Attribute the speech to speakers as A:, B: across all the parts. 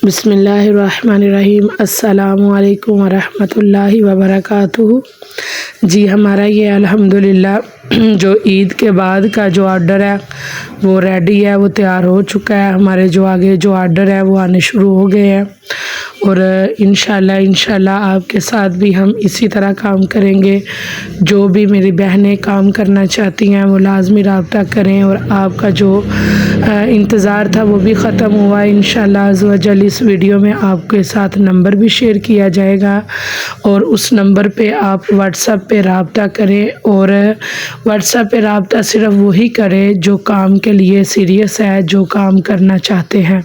A: بسم اللہ الرحمن الرحیم۔ السلام علیکم ورحمۃ اللہ وبرکاتہ۔ جی ہمارا یہ الحمدللہ جو عید کے بعد کا جو آرڈر ہے وہ ریڈی ہے، وہ تیار ہو چکا ہے۔ ہمارے جو آگے جو آرڈر ہے وہ آنے شروع ہو گئے ہیں، اور انشاءاللہ آپ کے ساتھ بھی ہم اسی طرح کام کریں گے۔ جو بھی میری بہنیں کام کرنا چاہتی ہیں وہ لازمی رابطہ کریں، اور آپ کا جو انتظار تھا وہ بھی ختم ہوا۔ انشاءاللہ عز و جل اس ویڈیو میں آپ کے ساتھ نمبر بھی شیئر کیا جائے گا، اور اس نمبر پہ آپ واٹس ایپ پہ رابطہ کریں، اور واٹس ایپ پہ رابطہ صرف وہی کریں جو کام کے لیے سیریس ہے، جو کام کرنا چاہتے ہیں،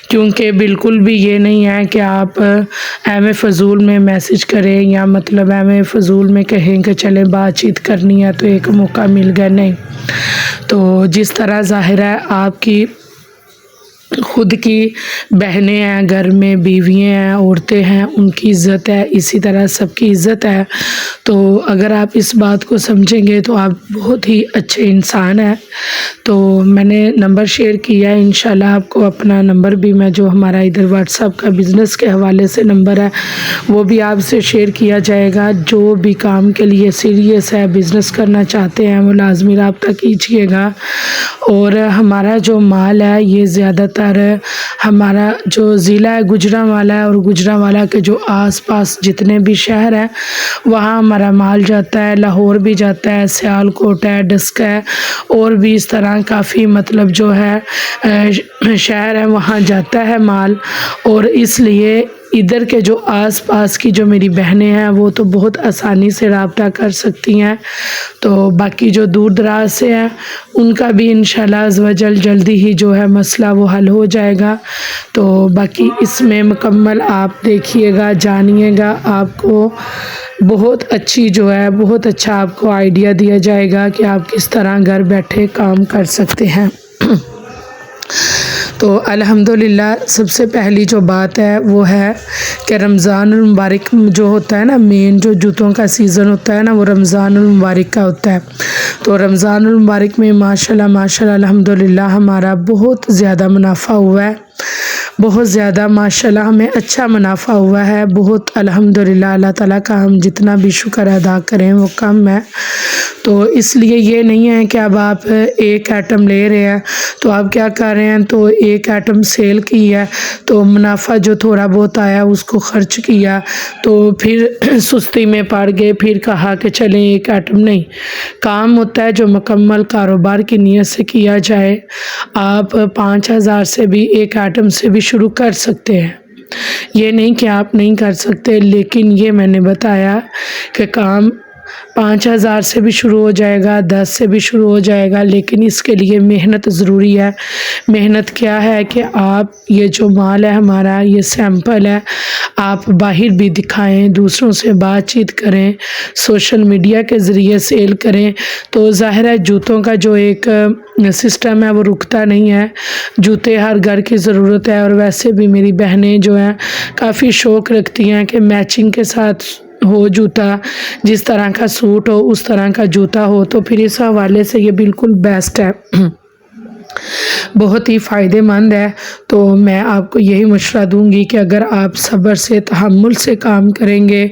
A: کیونکہ بالکل بھی یہ نہیں ہے کہ آپ ایم فضول میں میسج کریں، یا مطلب ایم فضول میں کہیں کہ چلیں بات چیت کرنی ہے تو ایک موقع مل گیا، نہیں۔ تو جس طرح ظاہر ہے آپ کی خود کی بہنیں ہیں، گھر میں بیویاں ہیں، عورتیں ہیں، ان کی عزت ہے، اسی طرح سب کی عزت ہے۔ تو اگر آپ اس بات کو سمجھیں گے تو آپ بہت ہی اچھے انسان ہیں۔ تو میں نے نمبر شیئر کیا ہے، انشاءاللہ آپ کو اپنا نمبر بھی میں جو ہمارا ادھر واٹس ایپ کا بزنس کے حوالے سے نمبر ہے وہ بھی آپ سے شیئر کیا جائے گا۔ جو بھی کام کے لیے سیریس ہے، بزنس کرنا چاہتے ہیں، وہ لازمی رابطہ کیجیے گا۔ اور ہمارا جو مال ہے یہ زیادہ تر ہمارا جو ضلع ہے گوجرانوالہ ہے، اور گوجرانوالہ کے جو آس پاس جتنے بھی شہر ہیں وہاں ہمارا مال جاتا ہے۔ لاہور بھی جاتا ہے، سیالکوٹ ہے، ڈسک ہے، اور بھی اس طرح کافی مطلب جو ہے شہر ہے وہاں جاتا ہے مال۔ اور اس لیے ادھر کے جو آس پاس کی جو میری بہنیں ہیں وہ تو بہت آسانی سے رابطہ کر سکتی ہیں۔ تو باقی جو دور دراز سے ہیں ان کا بھی انشاءاللہ عز و جل جلدی ہی جو ہے مسئلہ وہ حل ہو جائے گا۔ تو باقی اس میں مکمل آپ دیکھیے گا، جانیے گا، آپ کو بہت اچھی جو ہے بہت اچھا آپ کو آئیڈیا دیا جائے گا کہ آپ کس طرح گھر بیٹھے کام کر سکتے ہیں۔ تو الحمدللہ سب سے پہلی جو بات ہے وہ ہے کہ رمضان المبارک جو ہوتا ہے نا، مین جو جوتوں کا سیزن ہوتا ہے نا، وہ رمضان المبارک کا ہوتا ہے۔ تو رمضان المبارک میں ماشاءاللہ الحمدللہ ہمارا بہت زیادہ منافع ہوا ہے، بہت زیادہ ماشاءاللہ ہمیں اچھا منافع ہوا ہے، بہت الحمدللہ۔ اللہ تعالیٰ کا ہم جتنا بھی شکر ادا کریں وہ کم ہے۔ تو اس لیے یہ نہیں ہے کہ اب آپ ایک آئٹم لے رہے ہیں تو آپ کیا کر رہے ہیں، تو ایک آئٹم سیل کی ہے تو منافع جو تھوڑا بہت آیا اس کو خرچ کیا، تو پھر سستی میں پڑ گئے، پھر کہا کہ چلیں ایک آئٹم نہیں۔ کام ہوتا ہے جو مکمل کاروبار کی نیت سے کیا جائے۔ آپ 5,000 سے بھی ایک آئٹم سے بھی شروع کر سکتے ہیں، یہ نہیں کہ آپ نہیں کر سکتے، لیکن یہ میں نے بتایا کہ کام 5,000 سے بھی شروع ہو جائے گا، 10 سے بھی شروع ہو جائے گا، لیکن اس کے لیے محنت ضروری ہے۔ محنت کیا ہے کہ آپ یہ جو مال ہے ہمارا یہ سیمپل ہے، آپ باہر بھی دکھائیں، دوسروں سے بات چیت کریں، سوشل میڈیا کے ذریعے سیل کریں، تو ظاہر ہے جوتوں کا جو ایک سسٹم ہے وہ رکتا نہیں ہے۔ جوتے ہر گھر کی ضرورت ہے، اور ویسے بھی میری بہنیں جو ہیں کافی شوق رکھتی ہیں کہ میچنگ کے ساتھ ہو جوتا، جس طرح کا سوٹ ہو اس طرح کا جوتا ہو، تو پھر اس حوالے سے یہ بالکل بیسٹ ہے، بہت ہی فائدہ مند ہے۔ تو میں آپ کو یہی مشورہ دوں گی کہ اگر آپ صبر سے تحمل سے کام کریں گے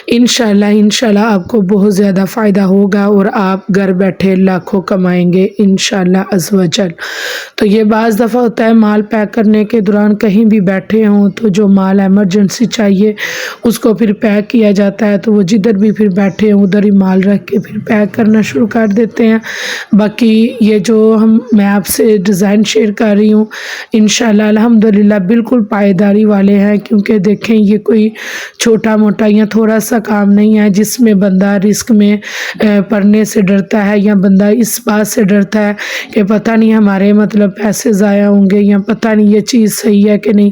A: انشاءاللہ آپ کو بہت زیادہ فائدہ ہوگا، اور آپ گھر بیٹھے لاکھوں کمائیں گے انشاءاللہ عز و جل۔ تو یہ بعض دفعہ ہوتا ہے مال پیک کرنے کے دوران کہیں بھی بیٹھے ہوں تو جو مال ایمرجنسی چاہیے اس کو پھر پیک کیا جاتا ہے، تو وہ جدھر بھی پھر بیٹھے ہوں ادھر ہی مال رکھ کے پھر پیک کرنا شروع کر دیتے ہیں۔ باقی یہ جو میں آپ سے ڈیزائن شیئر کر رہی ہوں انشاءاللہ الحمدللہ بالکل پائیداری والے ہیں، کیونکہ دیکھیں یہ کوئی چھوٹا موٹا یا تھوڑا سا کام نہیں ہے جس میں بندہ رسک میں پڑنے سے ڈرتا ہے، یا بندہ اس بات سے ڈرتا ہے کہ پتہ نہیں ہمارے مطلب پیسے ضائع ہوں گے، یا پتہ نہیں یہ چیز صحیح ہے کہ نہیں۔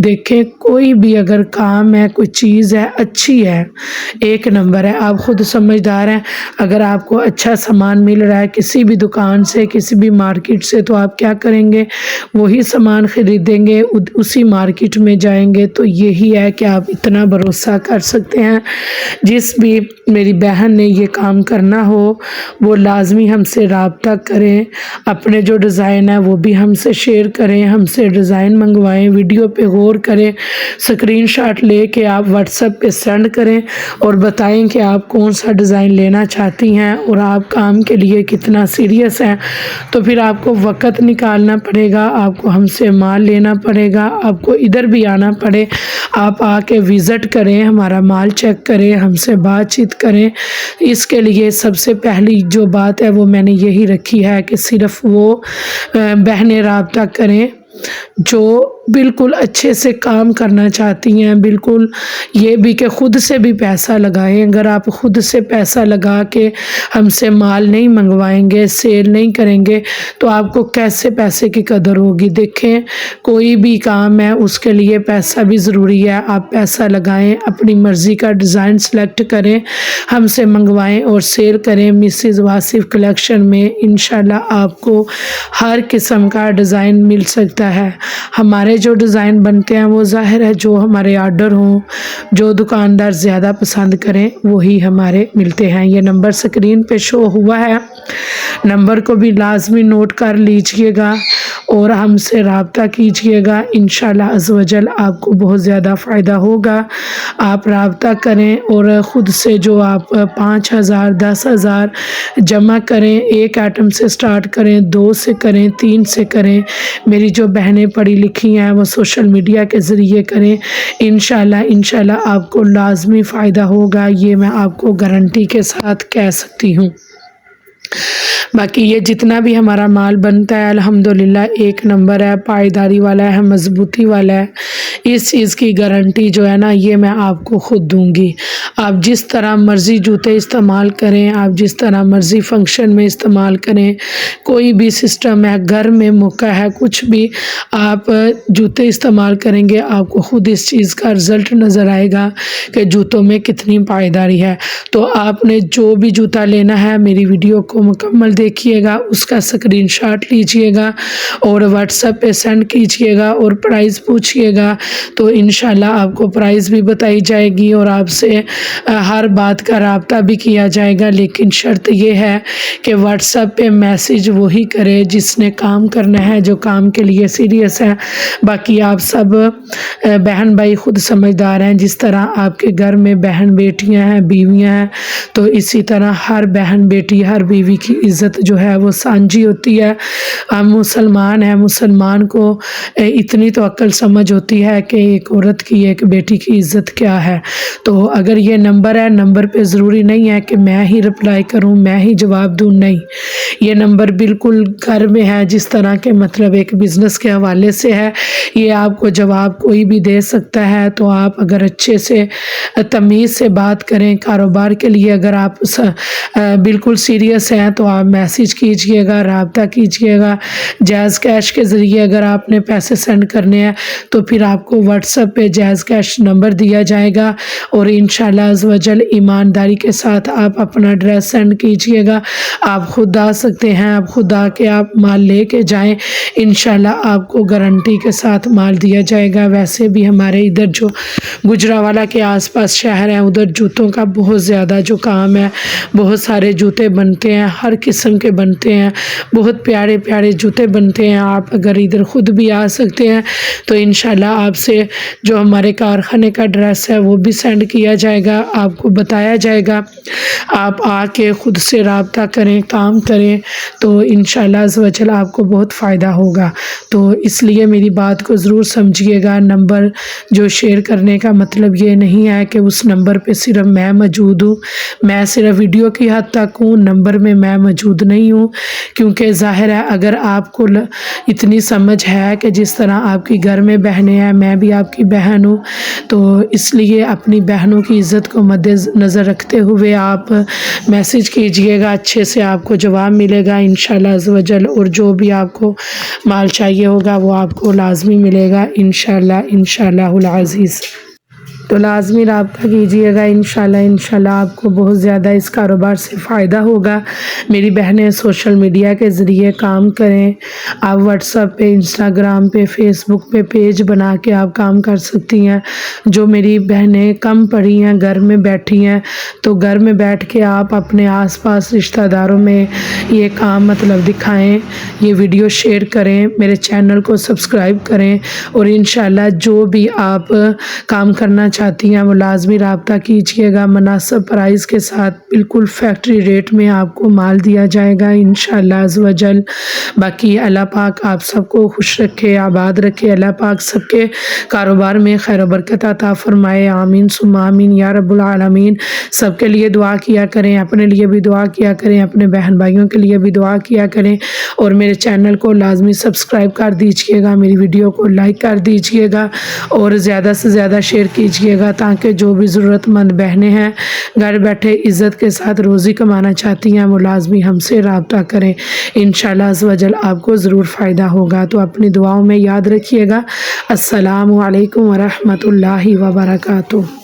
A: دیکھیں کوئی بھی اگر کام ہے، کوئی چیز ہے اچھی ہے، ایک نمبر ہے، آپ خود سمجھدار ہیں، اگر آپ کو اچھا سامان مل رہا ہے کسی بھی دکان سے، کسی بھی مارکیٹ سے، تو آپ کیا کریں گے، وہی سامان خریدیں گے، اسی مارکیٹ میں جائیں گے۔ تو یہی ہے کہ آپ اتنا بھروسہ کر سکتے ہیں۔ جس بھی میری بہن نے یہ کام کرنا ہو وہ لازمی ہم سے رابطہ کریں، اپنے جو ڈیزائن ہے وہ بھی ہم سے شیئر کریں، ہم سے ڈیزائن منگوائیں، ویڈیو پہ غور کریں، اسکرین شاٹ لے کے آپ واٹس ایپ پہ سینڈ کریں اور بتائیں کہ آپ کون سا ڈیزائن لینا چاہتی ہیں اور آپ کام کے لیے کتنا سیریس ہیں۔ تو پھر آپ کو وقت نکالنا پڑے گا، آپ کو ہم سے مال لینا پڑے گا، آپ کو ادھر بھی آنا پڑے، آپ آ کے وزٹ کریں، ہمارا مال چیک کریں، ہم سے بات چیت کریں۔ اس کے لیے سب سے پہلی جو بات ہے وہ میں نے یہی رکھی ہے کہ صرف وہ بہنیں رابطہ کریں جو بالکل اچھے سے کام کرنا چاہتی ہیں، بالکل یہ بھی کہ خود سے بھی پیسہ لگائیں۔ اگر آپ خود سے پیسہ لگا کے ہم سے مال نہیں منگوائیں گے، سیل نہیں کریں گے تو آپ کو کیسے پیسے کی قدر ہوگی؟ دیکھیں کوئی بھی کام ہے اس کے لیے پیسہ بھی ضروری ہے، آپ پیسہ لگائیں، اپنی مرضی کا ڈیزائن سلیکٹ کریں، ہم سے منگوائیں اور سیل کریں۔ مسز واصف کلیکشن میں انشاءاللہ آپ کو ہر قسم کا ڈیزائن مل سکتا ہے۔ ہمارے جو ڈیزائن بنتے ہیں وہ ظاہر ہے جو ہمارے آرڈر ہوں، جو دکاندار زیادہ پسند کریں وہی ہمارے ملتے ہیں۔ یہ نمبر سکرین پہ شو ہوا ہے، نمبر کو بھی لازمی نوٹ کر لیجئے گا اور ہم سے رابطہ کیجئے گا۔ انشاءاللہ عز و جل آپ کو بہت زیادہ فائدہ ہوگا۔ آپ رابطہ کریں اور خود سے جو آپ 5,000 10,000 جمع کریں، ایک آئٹم سے سٹارٹ کریں، 2 سے کریں، 3 سے کریں۔ میری جو بہنیں پڑھی لکھی ہیں وہ سوشل میڈیا کے ذریعے کریں، انشاءاللہ آپ کو لازمی فائدہ ہوگا، یہ میں آپ کو گارنٹی کے ساتھ کہہ سکتی ہوں۔ باقی یہ جتنا بھی ہمارا مال بنتا ہے الحمدللہ ایک نمبر ہے، پائیداری والا ہے، مضبوطی والا ہے۔ اس چیز کی گارنٹی جو ہے نا یہ میں آپ کو خود دوں گی۔ آپ جس طرح مرضی جوتے استعمال کریں، آپ جس طرح مرضی فنکشن میں استعمال کریں، کوئی بھی سسٹم ہے، گھر میں موقع ہے، کچھ بھی آپ جوتے استعمال کریں گے آپ کو خود اس چیز کا رزلٹ نظر آئے گا کہ جوتوں میں کتنی پائیداری ہے۔ تو آپ نے جو بھی جوتا لینا ہے میری ویڈیو کو مکمل دیکھیے گا، اس کا اسکرین شاٹ لیجئے گا اور واٹس ایپ پہ سینڈ کیجئے گا اور پرائز پوچھئے گا تو انشاءاللہ آپ کو پرائز بھی بتائی جائے گی اور آپ سے ہر بات کا رابطہ بھی کیا جائے گا۔ لیکن شرط یہ ہے کہ واٹس ایپ پہ میسیج وہی کرے جس نے کام کرنا ہے، جو کام کے لیے سیریس ہے۔ باقی آپ سب بہن بھائی خود سمجھدار ہیں، جس طرح آپ کے گھر میں بہن بیٹیاں ہیں، بیویاں ہیں، تو اسی طرح ہر بہن بیٹی ہر بیوی کی عزت جو ہے وہ سانجھی ہوتی ہے۔ ہم مسلمان ہیں، مسلمان کو اتنی تو عقل سمجھ ہوتی ہے کہ ایک عورت کی ایک بیٹی کی عزت کیا ہے۔ تو اگر یہ نمبر ہے، نمبر پہ ضروری نہیں ہے کہ میں ہی رپلائی کروں، میں ہی جواب دوں، نہیں، یہ نمبر بالکل گھر میں ہے، جس طرح کے مطلب ایک بزنس کے حوالے سے ہے، یہ آپ کو جواب کوئی بھی دے سکتا ہے۔ تو آپ اگر اچھے سے تمیز سے بات کریں، کاروبار کے لیے اگر آپ بالکل سیریس ہیں تو آپ میسیج کیجئے گا، رابطہ کیجئے گا۔ جائز کیش کے ذریعے اگر آپ نے پیسے سینڈ کرنے ہیں تو پھر آپ کو واٹس ایپ پہ جائز کیش نمبر دیا جائے گا اور انشاءاللہ عز و جل ایمانداری کے ساتھ آپ اپنا ایڈریس سینڈ کیجئے گا۔ آپ خود آ سکتے ہیں، آپ خود آ کے آپ مال لے کے جائیں، انشاءاللہ آپ کو گارنٹی کے ساتھ مال دیا جائے گا۔ ویسے بھی ہمارے ادھر جو گجرانوالہ کے آس پاس شہر ہیں ادھر جوتوں کا بہت زیادہ جو کام ہے، بہت سارے جوتے بنتے ہیں، ہر قسم کے بنتے ہیں، بہت پیارے پیارے جوتے بنتے ہیں۔ آپ اگر ادھر خود بھی آ سکتے ہیں تو انشاءاللہ آپ سے جو ہمارے کارخانے کا ایڈریس ہے وہ بھی سینڈ کیا جائے گا، آپ کو بتایا جائے گا، آپ آ کے خود سے رابطہ کریں، کام کریں تو انشاءاللہ عز و جل آپ کو بہت فائدہ ہوگا۔ تو اس لیے میری بات کو ضرور سمجھیے گا۔ نمبر جو شیئر کرنے کا مطلب یہ نہیں ہے کہ اس نمبر پہ صرف میں موجود ہوں، میں صرف ویڈیو کی حد تک ہوں، نمبر میں میں موجود نہیں ہوں، کیونکہ ظاہر ہے اگر آپ کو اتنی سمجھ ہے کہ جس طرح آپ کی گھر میں بہنیں ہیں، میں بھی آپ کی بہن ہوں، تو اس لیے اپنی بہنوں کی عزت کو مد نظر رکھتے ہوئے آپ میسیج کیجئے گا، اچھے سے آپ کو جواب ملے گا انشاءاللہ عز و جل، اور جو بھی آپ کو مال چاہیے ہوگا وہ آپ کو لازمی ملے گا انشاءاللہ العزیز۔ تو لازمی رابطہ کیجیے گا، انشاءاللہ آپ کو بہت زیادہ اس کاروبار سے فائدہ ہوگا۔ میری بہنیں سوشل میڈیا کے ذریعے کام کریں، آپ واٹس ایپ پہ، انسٹاگرام پہ، فیس بک پہ پیج بنا کے آپ کام کر سکتی ہیں۔ جو میری بہنیں کم پڑھی ہیں، گھر میں بیٹھی ہیں، تو گھر میں بیٹھ کے آپ اپنے آس پاس رشتہ داروں میں یہ کام دکھائیں، یہ ویڈیو شیئر کریں، میرے چینل کو سبسکرائب کریں، اور انشاءاللہ جو بھی آپ کام کرنا چاہتی ہیں وہ لازمی رابطہ کیجیے گا۔ مناسب پرائز کے ساتھ بالکل فیکٹری ریٹ میں آپ کو مال دیا جائے گا انشاءاللہ عز و جل۔ باقی اللہ پاک آپ سب کو خوش رکھے، آباد رکھے، اللہ پاک سب کے کاروبار میں خیر و برکت عطا فرمائے، آمین ثم آمین یا رب العالمین۔ سب کے لیے دعا کیا کریں، اپنے لیے بھی دعا کیا کریں، اپنے بہن بھائیوں کے لیے بھی دعا کیا کریں، اور میرے چینل کو لازمی سبسکرائب کر دیجئے گا، میری ویڈیو کو لائک کر دیجئے گا، اور زیادہ سے زیادہ شیئر کیجئے گا، تاکہ جو بھی ضرورت مند بہنیں ہیں گھر بیٹھے عزت کے ساتھ روزی کمانا چاہتی ہیں وہ لازمی ہم سے رابطہ کریں، انشاءاللہ عز و جل آپ کو ضرور فائدہ ہوگا۔ تو اپنی دعاؤں میں یاد رکھیے گا۔ السلام علیکم ورحمۃ اللہ وبرکاتہ۔